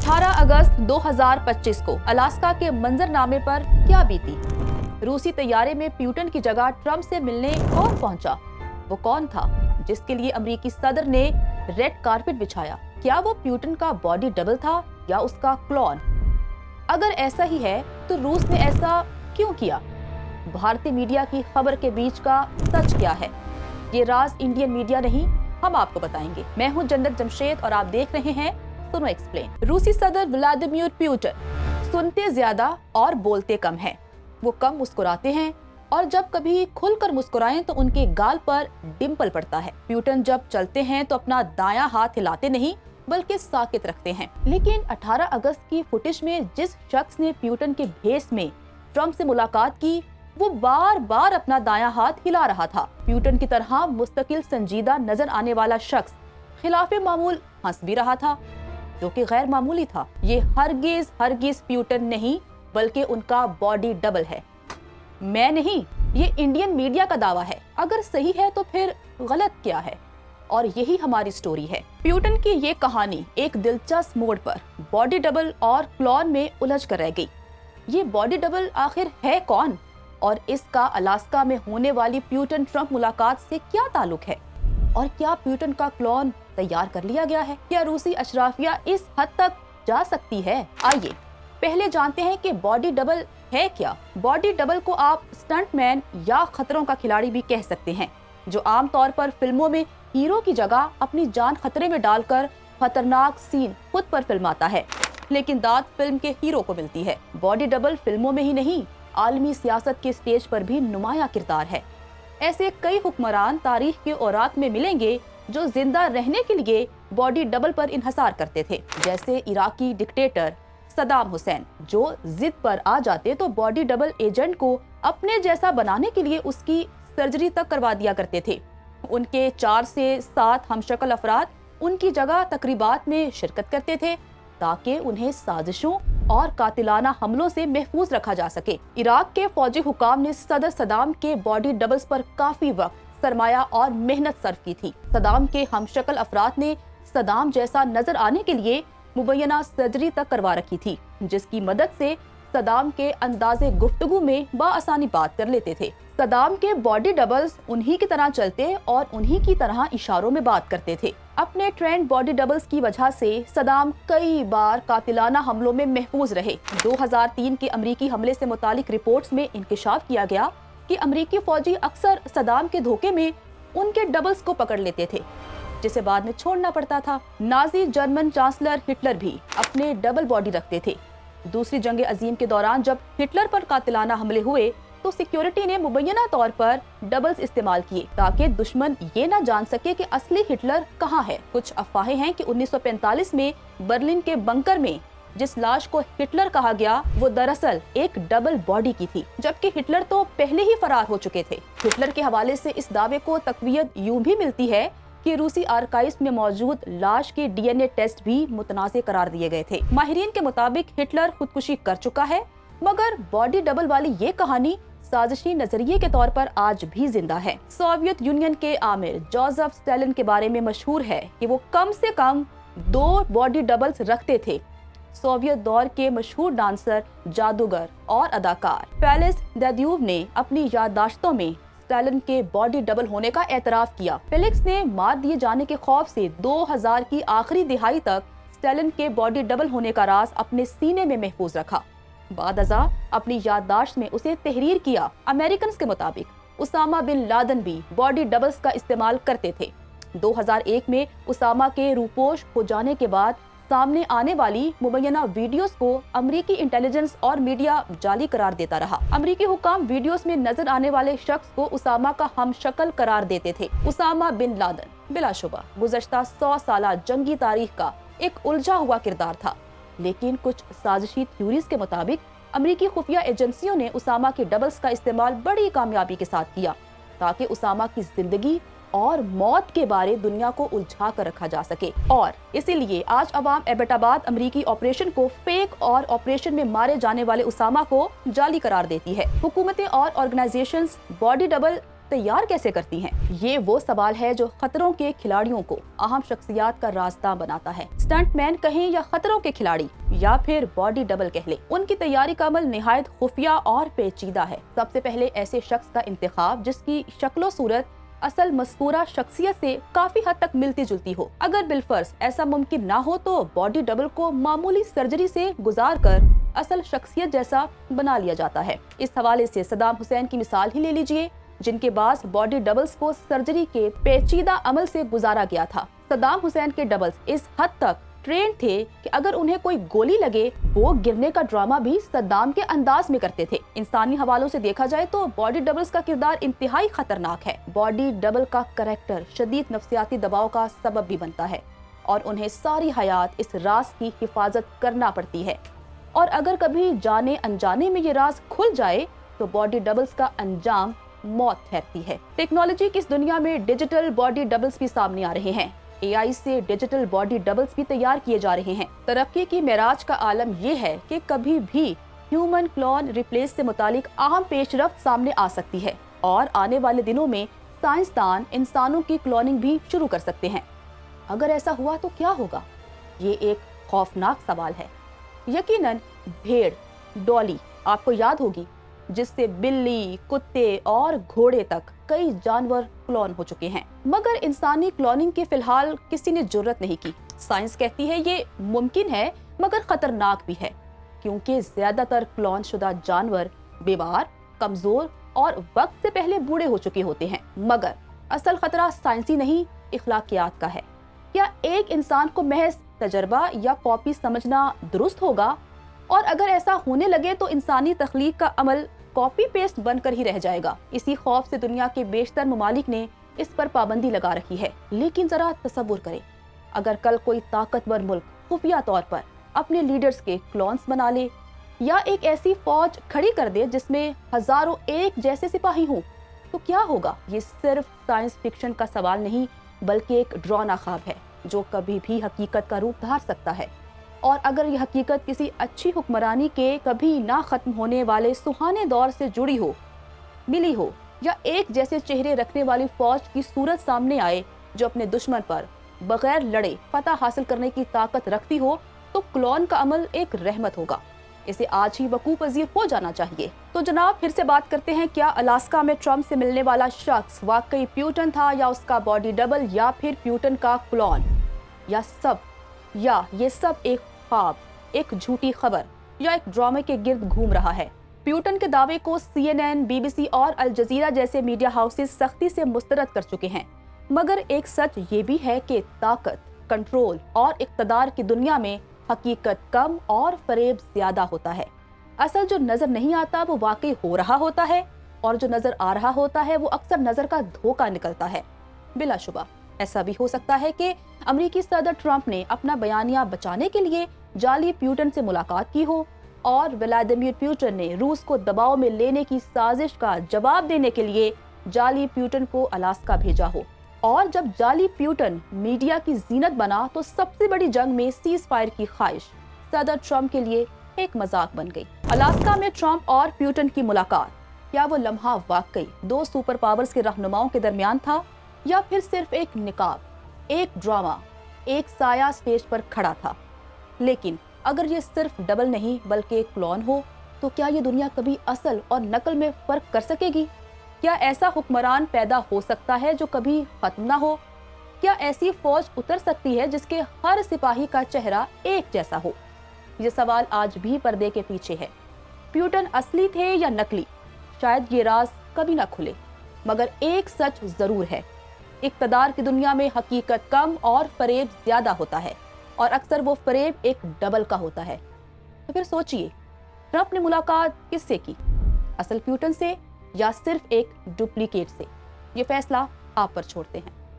18 अगस्त 2025 को अलास्का के मंजरनामे पर क्या बीती? रूसी तैयारे में प्यूटन की जगह ट्रंप से मिलने कौन पहुंचा? वो कौन था जिसके लिए अमेरिकी सदर ने रेड कारपेट बिछाया? क्या वो प्यूटन का बॉडी डबल था या उसका क्लोन? अगर ऐसा ही है तो रूस ने ऐसा क्यों किया? भारतीय मीडिया की खबर के बीच का सच क्या है? ये राज इंडियन मीडिया नहीं, हम आपको बताएंगे। मैं हूं जन्नत जमशेद और आप देख रहे हैं सुनो एक्सप्लेन। रूसी सदर व्लादिमीर पुतिन सुनते ज्यादा और बोलते कम हैं। वो कम मुस्कुराते हैं और जब कभी खुलकर मुस्कुराएं तो उनके गाल पर डिंपल पड़ता है। पुतिन जब चलते हैं तो अपना दायां हाथ हिलाते नहीं बल्कि साकित रखते हैं। लेकिन 18 अगस्त की फुटेज में जिस शख्स ने पुतिन के भेस में ट्रंप से मुलाकात की वो बार बार अपना दायां हाथ हिला रहा था। पुतिन की तरह मुस्तकिल संजीदा नजर आने वाला शख्स खिलाफे मामूल हंस भी रहा था, जो कि गैर मामूली था। ये हरगिज पुतिन नहीं बल्कि उनका बॉडी डबल है। मैं नहीं, ये इंडियन मीडिया का दावा है। अगर सही है तो फिर गलत क्या है? और यही हमारी स्टोरी है। पुतिन की ये कहानी एक दिलचस्प मोड़ पर बॉडी डबल और क्लोन में उलझ कर रह गई। ये बॉडी डबल आखिर है कौन और इसका अलास्का में होने वाली पुतिन ट्रंप मुलाकात से क्या ताल्लुक है? और क्या पुतिन का क्लोन तैयार कर लिया गया है? क्या रूसी अशराफिया इस हद तक जा सकती है? आइए पहले जानते हैं कि बॉडी डबल है क्या। बॉडी डबल को आप स्टंटमैन या खतरों का खिलाड़ी भी कह सकते हैं, जो आमतौर पर फिल्मों में हीरो की जगह अपनी जान खतरे में डालकर खतरनाक सीन खुद पर फिल्माता है, लेकिन दाद फिल्म के हीरो को मिलती है। बॉडी डबल फिल्मों में ही नहीं, आलमी सियासत के स्टेज पर भी नुमाया किरदार है। ऐसे कई हुक्मरान तारीख के औरात में मिलेंगे जो जिंदा रहने के लिए बॉडी डबल पर इन्हसार करते थे, जैसे इराकी डिक्टेटर सदाम हुसैन, जो जिद पर आ जाते तो बॉडी डबल एजेंट को अपने जैसा बनाने के लिए उसकी सर्जरी तक करवा दिया करते थे। उनके 4 से 7 हमशक्ल अफराद उनकी जगह तकरीबात में शिरकत करते थे ताकि उन्हें साजिशों और कातिलाना हमलों से महफूज रखा जा सके। इराक के फौजी हुकाम ने सदर सदाम के बॉडी डबल्स पर काफी वक्त, सरमाया और मेहनत सर्व की थी। सदाम के हमशक्ल अफराद ने सदाम जैसा नजर आने के लिए मुबैना सर्जरी तक करवा रखी थी, जिसकी मदद से सदाम के अंदाजे गुफ्तगू में बाआसानी बात कर लेते थे। सदाम के बॉडी डबल्स उन्हीं की तरह चलते और उन्हीं की तरह इशारों में बात करते थे। अपने ट्रेंड बॉडी डबल्स की वजह से सदाम कई बार कातिलाना हमलों में महफूज रहे। 2003 के अमरीकी हमले से मुतालिक रिपोर्ट्स में इंकिशाफ किया गया कि अमरीकी फौजी अक्सर सदाम के धोखे में उनके डबल्स को पकड़ लेते थे, जिसे बाद में छोड़ना पड़ता था। नाजी जर्मन चांसलर हिटलर भी अपने डबल बॉडी रखते थे। दूसरी जंग अजीम के दौरान जब हिटलर पर कातिलाना हमले हुए तो सिक्योरिटी ने मुबैना तौर पर डबल्स इस्तेमाल किए ताकि दुश्मन ये न जान सके कि असली हिटलर कहाँ है। कुछ अफवाहें हैं कि 1945 में बर्लिन के बंकर में जिस लाश को हिटलर कहा गया वो दरअसल एक डबल बॉडी की थी, जबकि हिटलर तो पहले ही फरार हो चुके थे। हिटलर के हवाले से इस दावे को तकवीयत यूं भी मिलती है कि रूसी आर्काइव्स में मौजूद लाश के डीएनए टेस्ट भी मुतनाज़े करार दिए गए थे। माहिरीन के मुताबिक हिटलर खुदकुशी कर चुका है, मगर बॉडी डबल वाली ये कहानी साजिशी नजरिए के तौर पर आज भी जिंदा है। सोवियत यूनियन के आमिर जोसेफ स्टालिन के बारे में मशहूर है कि वो कम से कम 2 बॉडी डबल्स रखते थे। सोवियत दौर के मशहूर डांसर, जादूगर और अदाकार फेलिक्स दाद्यूव ने अपनी याददाश्तों में स्टालिन के बॉडी डबल होने का एतराफ किया। फेलिक्स ने मार दिए जाने के खौफ से 2000 की आखिरी दिहाई तक स्टालिन के बॉडी डबल होने का राज अपने सीने में महफूज रखा। बादअज़ा अपनी याददाश्त में उसे तहरीर किया। अमेरिकन्स के मुताबिक उसामा बिन लादेन भी बॉडी डबल्स का इस्तेमाल करते थे। 2001 में उसामा के रूपोश हो जाने के बाद सामने आने वाली मुबैना वीडियोस को अमरीकी इंटेलिजेंस और मीडिया जाली करार देता रहा। अमरीकी हुकाम वीडियोस में नजर आने वाले शख्स को उसामा का हमशक्ल करार देते थे। उसामा बिन लादेन बिलाशुबा गुज़श्ता 100 साला जंगी तारीख का एक उलझा हुआ किरदार था, लेकिन कुछ साजिशी थ्योरीज के मुताबिक अमरीकी खुफिया एजेंसियों ने उसामा के डबल्स का इस्तेमाल बड़ी कामयाबी के साथ किया ताकि उसामा की जिंदगी और मौत के बारे दुनिया को उलझा कर रखा जा सके। और इसीलिए आज अवाम एबटाबाद अमरीकी ऑपरेशन को फेक और ऑपरेशन में मारे जाने वाले उसामा को जाली करार देती है। हुकूमतें और ऑर्गेनाइजेशंस बॉडी डबल तैयार कैसे करती हैं? ये वो सवाल है जो खतरों के खिलाड़ियों को अहम शख्सियात का रास्ता बनाता है। स्टंटमैन कहें या खतरों के खिलाड़ी या फिर बॉडी डबल कह ले, उनकी तैयारी का अमल निहायत खुफिया और पेचीदा है। सबसे पहले ऐसे शख्स का इंतखाब जिसकी शक्लो सूरत असल मस्कूरा शख्सियत से काफी हद तक मिलती जुलती हो। अगर बिलफर्ज ऐसा मुमकिन ना हो तो बॉडी डबल को मामूली सर्जरी से गुजार कर असल शख्सियत जैसा बना लिया जाता है। इस हवाले से सद्दाम हुसैन की मिसाल ही ले लीजिए, जिनके बाद बॉडी डबल्स को सर्जरी के पेचीदा अमल से गुजारा गया था। सद्दाम हुसैन के डबल्स इस हद तक ट्रेन थे कि अगर उन्हें कोई गोली लगे वो गिरने का ड्रामा भी सद्दाम के अंदाज में करते थे। इंसानी हवालों से देखा जाए तो बॉडी डबल्स का किरदार इंतहाई खतरनाक है। बॉडी डबल का करैक्टर शदीद नफ्सियाती दबाव का सबब भी बनता है और उन्हें सारी हयात इस राज की हिफाजत करना पड़ती है। और अगर कभी जाने अनजाने में ये राज खुल जाए तो बॉडी डबल्स का अंजाम मौत ठहरती है। टेक्नोलॉजी की इस दुनिया में डिजिटल बॉडी डबल्स भी सामने आ रहे हैं। AI से डिजिटल बॉडी डबल्स भी तैयार किए जा रहे हैं। तरक्की की मेराज का आलम ये है कि कभी भी ह्यूमन क्लोन रिप्लेस से मुतालिक अहम पेशरफ्त सामने आ सकती है और आने वाले दिनों में साइंसदान इंसानों की क्लोनिंग भी शुरू कर सकते हैं। अगर ऐसा हुआ तो क्या होगा? ये एक खौफनाक सवाल है। यकीनन भेड़, डॉली आपको याद होगी, जिससे बिल्ली, कुत्ते और घोड़े तक कई जानवर क्लोन हो चुके हैं, मगर इंसानी क्लोनिंग की फिलहाल किसी ने जुर्रत नहीं की। साइंस कहती है ये मुमकिन है मगर खतरनाक भी है, क्योंकि ज्यादातर क्लोन शुदा जानवर बीमार, कमजोर और वक्त से पहले बूढ़े हो चुके होते हैं। मगर असल खतरा साइंसी नहीं, इखलाकियात का है। क्या एक इंसान को महज तजर्बा या कॉपी समझना दुरुस्त होगा? और अगर ऐसा होने लगे तो इंसानी तख्लीक का अमल कॉपी पेस्ट बनकर ही रह जाएगा। इसी खौफ से दुनिया के बेशतर ममालिक ने इस पर पाबंदी लगा रखी है। लेकिन जरा तसव्वुर करें, अगर कल कोई ताकतवर मुल्क खुफिया तौर पर अपने लीडर्स के क्लोन्स बना ले या एक ऐसी फौज खड़ी कर दे जिसमें हजारों एक जैसे सिपाही हों, तो क्या होगा? ये सिर्फ साइंस फिक्शन का सवाल नहीं बल्कि एक डरावना ख्वाब है जो कभी भी हकीकत का रूप धार सकता है। और अगर यह हकीकत किसी अच्छी हुक्मरानी के कभी ना खत्म होने वाले सुहाने दौर से जुड़ी हो, मिली हो, या एक जैसे चेहरे रखने वाली फौज की सूरत सामने आए जो अपने दुश्मन पर बगैर लड़े फतह हासिल करने की ताकत रखती हो, तो क्लोन का अमल एक रहमत होगा। इसे आज ही वकूफ पजीर हो जाना चाहिए। तो जनाब, फिर से बात करते हैं, क्या अलास्का में ट्रम्प से मिलने वाला शख्स वाकई प्यूटन था या उसका बॉडी डबल या फिर प्यूटन का क्लोन, या ये सब एक ख्वाब, एक झूठी खबर या एक ड्रामे के गिर्द घूम रहा है? प्यूटन के दावे को CNN, BBC और अल जजीरा जैसे मीडिया हाउसेस सख्ती से मुस्तरद कर चुके हैं, मगर एक सच ये भी है कि ताकत, कंट्रोल और इक़्तिदार की दुनिया में हकीकत कम और फरेब ज्यादा होता है। असल जो नजर नहीं आता वो वाकई हो रहा होता है, और जो नजर आ रहा होता है वो अक्सर नजर का धोखा निकलता है। बिलाशुबा ऐसा भी हो सकता है कि अमेरिकी सदर ट्रंप ने अपना बयानिया बचाने के लिए जाली प्यूटन से मुलाकात की हो और व्लादिमीर पुतिन ने रूस को दबाव में लेने की साजिश का जवाब देने के लिए जाली प्यूटन को अलास्का भेजा हो। और जब जाली प्यूटन मीडिया की जीनत बना तो सबसे बड़ी जंग में सीज फायर की ख्वाहिश सदर ट्रंप के लिए एक मजाक बन गई। अलास्का में ट्रंप और प्यूटन की मुलाकात, क्या वो लम्हा वाकई दो सुपर पावर्स के रहनुमाओं के दरमियान था या फिर सिर्फ एक निकाब, एक ड्रामा, एक साया स्टेज पर खड़ा था? लेकिन अगर ये सिर्फ डबल नहीं बल्कि एक क्लोन हो तो क्या ये दुनिया कभी असल और नकल में फर्क कर सकेगी? क्या ऐसा हुक्मरान पैदा हो सकता है जो कभी खत्म ना हो? क्या ऐसी फौज उतर सकती है जिसके हर सिपाही का चेहरा एक जैसा हो? ये सवाल आज भी पर्दे के पीछे है। प्यूटन असली थे या नकली, शायद ये राज कभी ना खुले, मगर एक सच जरूर है, इक़्तिदार की दुनिया में हकीकत कम और फरेब ज्यादा होता है, और अक्सर वो फरेब एक डबल का होता है। तो फिर सोचिए, ट्रंप ने मुलाकात किससे की, असल प्यूटन से या सिर्फ एक डुप्लीकेट से? ये फैसला आप पर छोड़ते हैं।